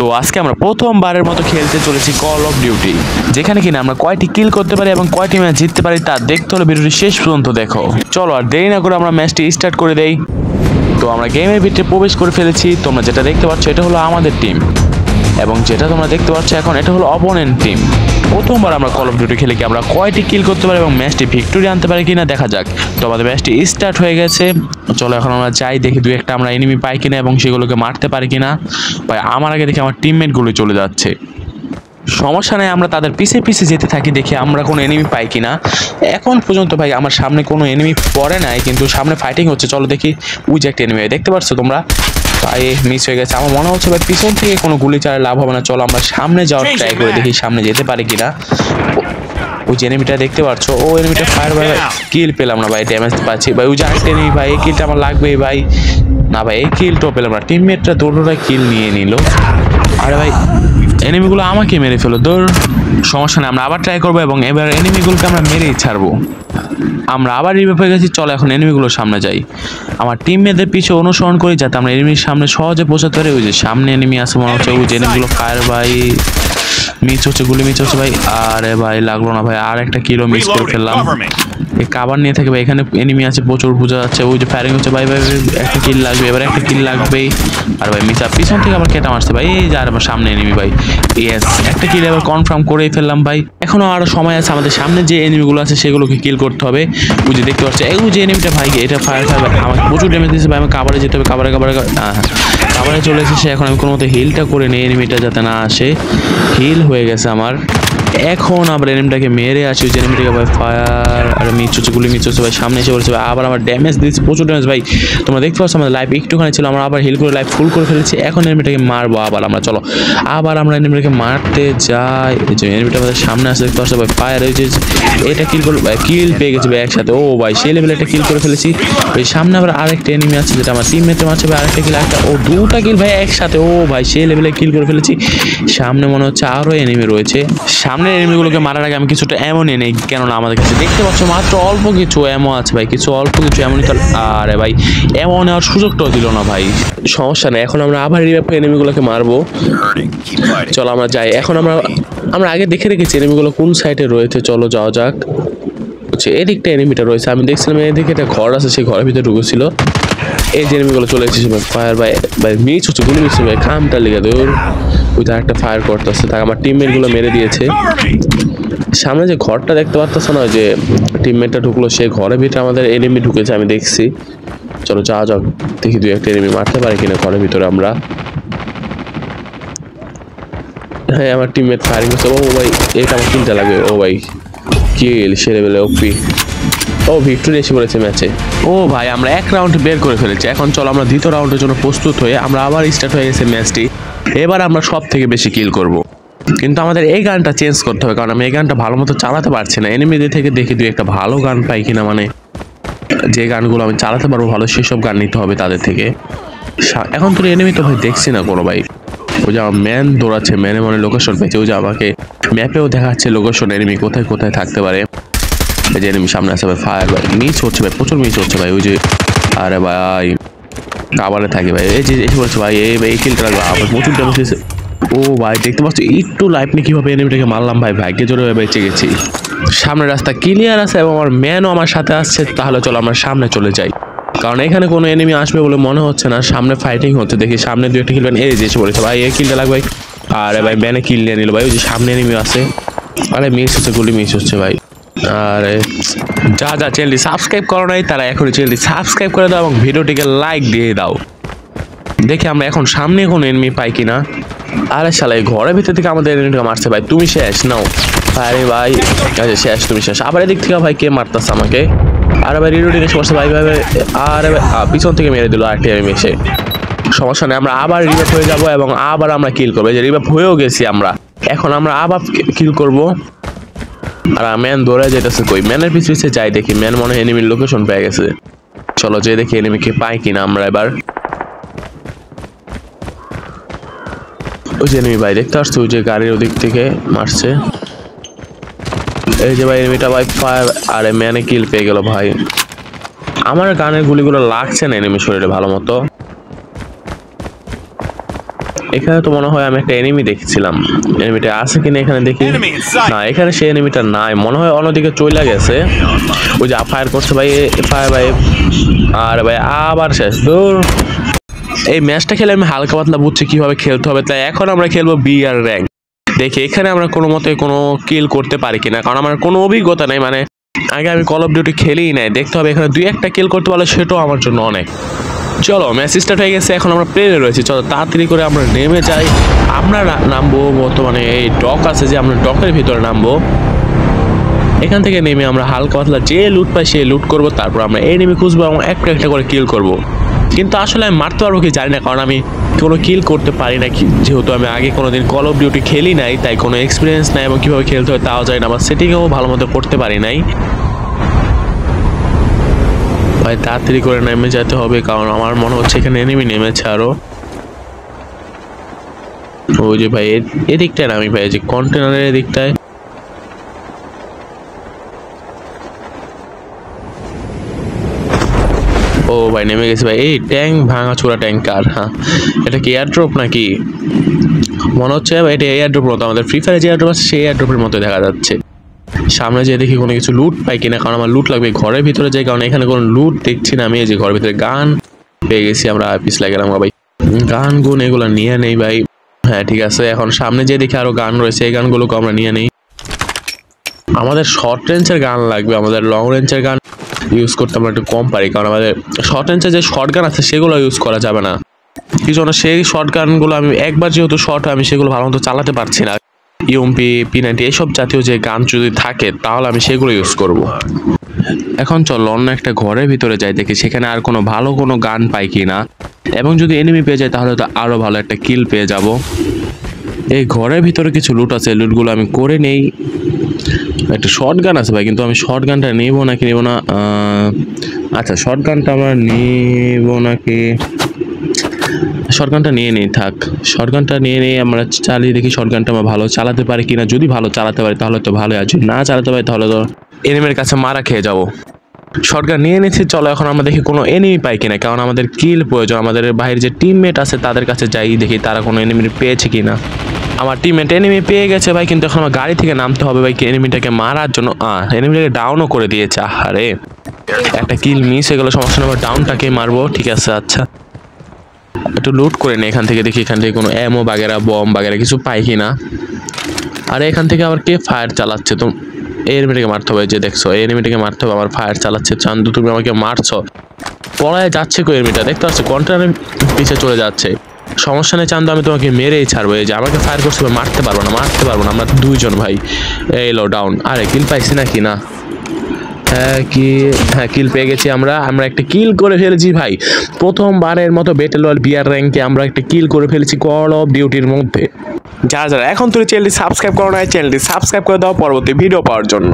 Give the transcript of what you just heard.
তো আজকে আমরা প্রথমবারের মতো খেলতে চলেছি কল অফ ডিউটি, যেখানে কিনা আমরা কয়টি কিল করতে পারি এবং কয়টি ম্যাচ জিততে পারি তা দেখতে হলে ভিডিওটি শেষ পর্যন্ত দেখো। চলো আর দেরি না করে আমরা ম্যাচটি স্টার্ট করে দেই। তো আমরা গেমের ভিতরে প্রবেশ করে ফেলেছি। তোমরা যেটা দেখতে পাচ্ছ এটা হলো আমাদের টিম, এবং যেটা তোমরা দেখতে পাচ্ছ এখন এটা হলো অপোনেন্ট টিম। প্রথমবার আমরা কল অফ ডিউটি খেলে কি আমরা কয়টি কিল করতে পারি এবং ম্যাচটি ভিক্টোরি আনতে পারি কিনা দেখা যাক। তো আমাদের ম্যাচটি স্টার্ট হয়ে গেছে। চলো এখন আমরা যাই, দেখি দুই একটা আমরা এনিমি পাই কিনা এবং সেগুলোকে মারতে পারি কিনা। ভাই আমার আগে দেখি আমার টিমমেটগুলো চলে যাচ্ছে। সমস্যা নেই, আমরা তাদের পিছে পিছে যেতে থাকি, দেখি আমরা কোনো এনিমি পাই কিনা। এখন পর্যন্ত ভাই আমার সামনে কোনো এনিমি পড়ে নাই, কিন্তু সামনে ফাইটিং হচ্ছে। চলো দেখি, ওই যে একটা এনিমি দেখতে পাচ্ছ তোমরা, ভাই মিস হয়ে গেছে। আমার মনে হচ্ছে ভাই পিছন থেকে কোনো গুলি চালালে লাভ হবে না। চলো আমরা সামনে যাওয়ার ট্রাই করে দেখি সামনে যেতে পারি কিনা। ওই যে এনিমিটা দেখতে পাচ্ছ, ও এনিমিটা ফায়ার ভাই কিল পেলাম না ভাই, ড্যামেজ পাচ্ছি ভাই। ওই যে আরেকটা এনিমি ভাই, এই কিলটা আমার লাগবেই ভাই। না ভাই এই কিলটাও পেলাম না, টিমমেটরা দুটোটা কিল নিয়ে নিল। আরে ভাই এনিমিগুলো আমাকে মেরে ফেলো, দূর। সমস্যা নেই, আমরা আবার ট্রাই করবো এবং এবার এনিমিগুলোকে আমরা মেরেই ছাড়বো। আমরা আবার রিভাইভ হয়ে গেছি। চলো এখন এনিমিগুলোর সামনে যাই, আমার টিমমেটদের পিছু অনুসরণ করি যাতে আমরা এনিমির সামনে সহজে পৌঁছাতে পারি। ওই যে সামনে এনিমি আছে মনে হচ্ছে, ওই যে এনিমিগুলো ফায়ার ভাই মিস হচ্ছে, গুলি মিস হচ্ছে ভাই। আরে ভাই লাগলো না ভাই, আর একটা কিলো মিস করে ফেললাম। এই কাবার নিয়ে থাকে ভাই, এখানে এনিমি আছে প্রচুর, বোঝা যাচ্ছে। ওই যে ফায়ারিং হচ্ছে ভাই, ভাই একটা কিল লাগবে, এবার একটা কিল লাগবেই। আর ভাই মিস পিছন থেকে আবার কেটে মারছে ভাই, এই যে আর আমার সামনে এনিমি ভাই। ইয়েস, একটা কিল এবার কনফার্ম করেই ফেললাম ভাই। এখনো আরো সময় আছে, আমাদের সামনে যে এনিমিগুলো আছে সেগুলোকে কিল করতে হবে। ওই যে দেখতে পাচ্ছি ওই যে এনিমিটা ভাই, এটা ফায়ার খাবে, আমাকে প্রচুর ড্যামেজ দিচ্ছে ভাই। আমি কাবারে যেতে হবে, কাবারে কাবারে চলে এসেছে। এখন আমি কোনো মতো হিলটা করে নিই, এনিমিটা যাতে না আসে। হিল হয়ে গেছে আমার। এখন আবার এনিমিটাকে মেরে আসি, ওই যে এনিমিটাকে ভাই ফায়ার আর মিস হচ্ছে, গুলি মিস হচ্ছে ভাই। সামনে এসে পড়েছে ভাই, আবার আমার ড্যামেজ দিচ্ছে, প্রচুর ড্যামেজ ভাই। তোমরা দেখতে পাচ্ছ আমাদের লাইফ একটুখানি ছিল, আমরা আবার হিল করে লাইফ ফুল করে ফেলেছি। এখন এনিমিটাকে মারবো আবার আমরা। চলো আবার আমরা এনিমিটাকে মারতে যাই। এই যে এনিমিটা আমাদের সামনে আসে, দেখতে পাচ্ছ ভাই ফায়ার। এই যে এটা কিল করে ভাই, কিল পেয়ে গেছি ভাই একসাথে। ও ভাই সেই লেভেলে একটা কিল করে ফেলেছি। ওই সামনে আবার আরেকটা এনিমি আছে যেটা আমার টিমমেটে মারছে ভাই, আরেকটা কিল, একটা ও দুটা কিল ভাই একসাথে। ও ভাই সেই লেভেলে কিল করে ফেলেছি। সামনে মনে হচ্ছে আরো এনিমি রয়েছে। সামনের এনিমিগুলোকে মারার আগে আমি কিছুটা এমন নেই, কেননা আমাদের কাছে দেখতে পাচ্ছ মাত্র অল্প কিছু এমন আছে ভাই, কিছু অল্প কিছু এমনই তো। আরে ভাই এমন নেওয়ার সুযোগটাও দিল না ভাই। সমস্যা নেই, এখন আমরা আবার রিভাইভ করে এনিমিগুলোকে মারবো। চলো আমরা যাই। এখন আমরা আগে দেখে রেখেছি এনিমিগুলো কোন সাইডে রয়েছে। চলো যাওয়া যাক। হচ্ছে এদিকটা এনিমিটা রয়েছে, আমি দেখছিলাম এদিকে একটা ঘর আছে, সেই ঘরের ভিতরে ঢুকেছিল। এই যে এনিমিগুলো চলে এসেছে ভাই, ফায়ার ভাই ভাই মিস হচ্ছে, গুলি মিস ভাই, খামটা লেগে দূর। ওই তো একটা ফায়ার করতেছে, তাকে আমার টিমমেট গুলো মেরে দিয়েছে। সামনে যে ঘরটা দেখতে পাচ্ছ না, যে টিমমেটটা ঢুকলো, সেই ঘরের ভিতরে আমাদের এনিমি ঢুকেছে, আমি দেখছি। চলো যাওয়া যাক, দেখি দুই একটা এনিমি মারতে পারি কিনা ঘরের ভিতরে আমরা। হ্যাঁ আমার টিমমেট ফায়ারিং করছে। ও ভাই এটা আমার কিলটা লাগবে। ও ভাই কিল সে লেভেলে ওপি। ও ভিক্টোরি এসে পড়েছে ম্যাচে। ও ভাই আমরা এক রাউন্ড বের করে ফেলেছি। এখন চলো আমরা দ্বিতীয় রাউন্ডের জন্য প্রস্তুত হয়ে আমরা আবার স্টার্ট হয়ে গেছে ম্যাচটি। এবার আমরা সব থেকে বেশি কিল করব, কিন্তু আমাদের এই গানটা চেঞ্জ করতে হবে, কারণ আমি এই গানটা ভালো মতো চালাতে পারছি না। এনিমিদের থেকে দেখি দুই একটা ভালো গান পাই কিনা, মানে যে গানগুলো আমি চালাতে পারবো ভালো, সেসব গান নিতে হবে তাদের থেকে। এখন তো এনিমি তো ভাই দেখছি না কোনো ভাই। ওই যে আমার ম্যান দৌড়াচ্ছে, ম্যানে মনে লোকেশন পেয়েছে। ওই যে আমাকে ম্যাপেও দেখাচ্ছে লোকেশন, এনিমি কোথায় কোথায় থাকতে পারে। এই যে এনিমি সামনে আসে ভাই, ফায়ার ভাই মিস হচ্ছে ভাই, প্রচুর মিস হচ্ছে ভাই। ওই যে আরে ভাই কাবারে থাকে ভাই, এই যে এসে পড়েছে ভাই, এই কিলটা লাগবে আবার, প্রচুর ড্যামেজ দিয়েছে। ও ভাই দেখতে পাচ্ছ একটু লাইফ নিয়ে কিভাবে এনিমিটাকে মারলাম ভাই, ভাগ্যে জোরে বেঁচে গেছি। সামনের রাস্তা ক্লিয়ার আছে এবং আমার ম্যানও আমার সাথে আসছে। তাহলে চলো আমরা সামনে চলে যাই, কারণ এখানে কোনো এনিমি আসবে বলে মনে হচ্ছে না। সামনে ফাইটিং হচ্ছে, দেখি সামনে দুই একটা কিল। এই যে এসে পড়েছে ভাই, এই কিলটা লাগবে। আরে ভাই ম্যানে কিল নিয়ে নিল ভাই, ওই যে সামনে এনিমি আছে। আরে মিস হচ্ছে, গুলি মিস হচ্ছে ভাই। আরে যা চ্যানেলটি সাবস্ক্রাইব করো নাই তারা এখনই চ্যানেলটি সাবস্ক্রাইব করে দাও এবং ভিডিওটিকে লাইক দিয়ে দাও। দেখি আমরা এখন সামনে কোনো এনিমি পাই কিনা। আরে শালা এই ঘরের ভিতর থেকে আমাদের এনিমিটা মারছে ভাই, তুমি শেষ নাও। আরে ভাই আচ্ছা শেষ, তুমি শেষ। আবার এদিক থেকে ভাই কে মারতেছে আমাকে। আরে ভাই রিলোডিং এসে পড়ছে ভাই। আরে ভাই পিছন থেকে মেরে দিল আরেকটা এনিমি এসে। সমস্যা নেই, আমরা আবার রিভাইভ হয়ে যাবো এবং আবার আমরা কিল করবো। যে রিভাইভ হয়েও গেছি আমরা, এখন আমরা আবার কিল করবো। আর ম্যান দৌড়ে যেতেছে, কই ম্যানের পিছে যাই, দেখি ম্যান মনে হয় এনিমির লোকেশন পেয়ে গেছে। চলো যে দেখি এনিমিকে পাই কিনা আমরা এবার। ওই যে এনিমি ভাই দেখতে পাচ্ছ, ওই যে গাড়ির ওদিক থেকে মারছে। এই যে ভাই এনিমিটা ভাই ফায়ার, আরে ম্যানে কিল পেয়ে গেল ভাই। আমার গানের গুলিগুলো লাগছে না এনিমি শরীরে ভালো মতো। এখানে তো মনে হয় আমি একটা এনিমি দেখছিলাম, এনিমিটা আছে কিনা এখানে দেখি। না, এখানে সেই এনিমিটা নাই, মনে হয় অন্যদিকে চলে গেছে। ওই যে ফায়ার করছে ভাই, ফায়ার ভাই। আর ভাই আবার শেষ। দূর, এই ম্যাচটা খেলে আমি হালকা পাতলা বুঝছি কিভাবে খেলতে হবে, তাই এখন আমরা খেলবো বিআর র্যাঙ্ক। দেখি এখানে আমরা কোনো মতে কোনো কিল করতে পারি কিনা, কারণ আমার কোনো অভিজ্ঞতা নেই, মানে আগে আমি কল অফ ডিউটি খেলেই নাই। দেখতে হবে এখানে 2-1টা কিল করতে পারলে সেটাও আমার জন্য অনেক। চলো ম্যাচ স্টার্ট হয়ে গেছে, এখন আমরা প্লেনে রয়েছি। চলো তাড়াতাড়ি করে আমরা নেমে যাই। আমরা নামবো বর্তমানে এই ডক আছে যে, আমরা ডকের ভিতরে নামবো। এখান থেকে নেমে আমরা হালকা পাতলা যে লুট পাই সে লুট করবো, তারপর আমরা এনিমি খুঁজবো এবং একটা একটা করে কিল করব। কিন্তু আসলে আমি মারতে পারবো কি জানি না, কারণ আমি কোনো কিল করতে পারি না, যেহেতু আমি আগে কোনোদিন কল অফ ডিউটি খেলি নাই, তাই কোনো এক্সপিরিয়েন্স নাই এবং কীভাবে খেলতে হয় তাও জানি না। আমার সেটিংও ভালো মতো করতে পারি নাই। ভাই তাড়াতাড়ি করে নেমে যেতে হবে, কারণ আমার মনে হচ্ছে এখানে এনিমি নেমেছে আরো। ওই যে ভাই এদিকটায় নামি ভাই, যে কন্টেনারের এদিকটায়। ও ভাই নেমে গেছে ভাই। এই ট্যাঙ্ক ভাঙা চোরা ট্যাঙ্কার, হ্যাঁ এটা কি এয়ারড্রপ নাকি? মনে হচ্ছে এটা এয়ারড্রপ মতো, আমাদের ফ্রি ফায়ার যে এয়ারড্রপ আছে সেই এয়ারড্রপের মতো দেখা যাচ্ছে। সামনে যেয়ে দেখি কোনো কিছু লুট পাই কিনা, কারণ আমার লুট লাগবে ঘরের ভিতরে যাই, কারণ এখানে কোনো লুট দেখছি না আমি। এই যে ঘরের ভিতরে গান পেয়ে গেছি আমরা, পিস লাগলাম ভাই। গান গুন এগুলো নিয়ে নেই ভাই। হ্যাঁ ঠিক আছে, এখন সামনে যেয়ে দেখি আরো গান রয়েছে, এই গানগুলোকে আমরা নিয়ে নেই। আমাদের শর্ট রেঞ্জের গান লাগবে, আমাদের লং রেঞ্জের গান ইউজ করতে আমরা একটু কম পারি, কারণ আমাদের শর্ট রেঞ্জের যে শর্ট গান আছে সেগুলো ইউজ করা যাবে না। কি জন্য সেই শর্ট গানগুলো আমি একবার যেহেতু শর্ট হয় আমি সেগুলো ভালো মতো চালাতে পারছি না। ইউএমপি P90 এইসব জাতীয় যে গান যদি থাকে তাহলে আমি সেগুলো ইউজ করব। এখন চল অন্য একটা ঘরের ভিতরে যাই, দেখি সেখানে আর কোনো ভালো কোনো গান পাই কিনা, এবং যদি এনিমি পেয়ে যায় তাহলে তো আরো ভালো একটা কিল পেয়ে যাব। এই ঘরের ভিতরে কিছু লুট আছে, লুটগুলো আমি করে নেই। একটা শর্ট গান আছে ভাই, কিন্তু আমি শর্ট গানটা নেবো নাকি নেবো না। আচ্ছা শর্ট গানটা আমরা নেবো নাকি, শর্ট গানটা নিয়ে নিই, থাক শর্ট গানটা নিয়ে নিই। আমরা চালিয়ে দেখি শর্ট গানটা আমরা ভালো চালাতে পারি কিনা। যদি ভালো চালাতে পারি তাহলে তো ভালো, আর যদি না চালাতে পারি তাহলে তো এনিমির কাছে মারা খেয়ে যাবো। শর্ট গান নিয়ে নিচ্ছি, চলো এখন আমরা দেখি কোনো এনিমি পাই কিনা, কারণ আমাদের কিল প্রয়োজন। আমাদের বাইরের যে টিমমেট আছে তাদের কাছে যাই, দেখি তারা কোনো এনিমি পেয়েছে কিনা। আমার টিমমেট এনিমি পেয়ে গেছে ভাই, কিন্তু এখন আমার গাড়ি থেকে নামতে হবে ভাই এনিমিটাকে মারার জন্য। এনিমিটাকে ডাউনও করে দিয়েছে, আরে একটা কিল মিস হয়ে গেল, সমস্যা নেই, ডাউনটাকে মারবো। ঠিক আছে আচ্ছা, একটু লুট করে নি এখান থেকে, দেখি এখান থেকে কোনো এমও বাগেরা বম বাগেরা কিছু পাই কিনা। আরে এখান থেকে আবার কে ফায়ার চালাচ্ছে? তো এই এনিমিটাকে মারতে হবে, যে দেখছো এই এনিমিটাকে মারতে হবে, আমার ফায়ার চালাচ্ছে। চান্দু তুমি আমাকে মারছো, পড়ায় যাচ্ছে কই এনিমিটা, দেখতে পাচ্ছ কন্টেনারের পিছে চলে যাচ্ছে। সমস্যা নেই চান্দু, আমি তোমাকে মেরেই ছাড়বো। এই যে আমাকে ফায়ার করছে, মারতে পারবো না, মারতে পারবো না, আমরা দুইজন ভাই। এই লো ডাউন। আরে কিল পাইছি নাকি না? হ্যাঁ কিল পেয়ে গেছি আমরা একটা কিল করে ফেলেছি ভাই। প্রথমবারের মতো ব্যাটল রয়্যাল বিআর র্যাঙ্কে আমরা একটা কিল করে ফেলেছি কল অফ ডিউটির মধ্যে। যারা এখন তুমি চ্যানেলটি সাবস্ক্রাইব করো না, চ্যানেলটি সাবস্ক্রাইব করে দাও পরবর্তী ভিডিও পাওয়ার জন্য।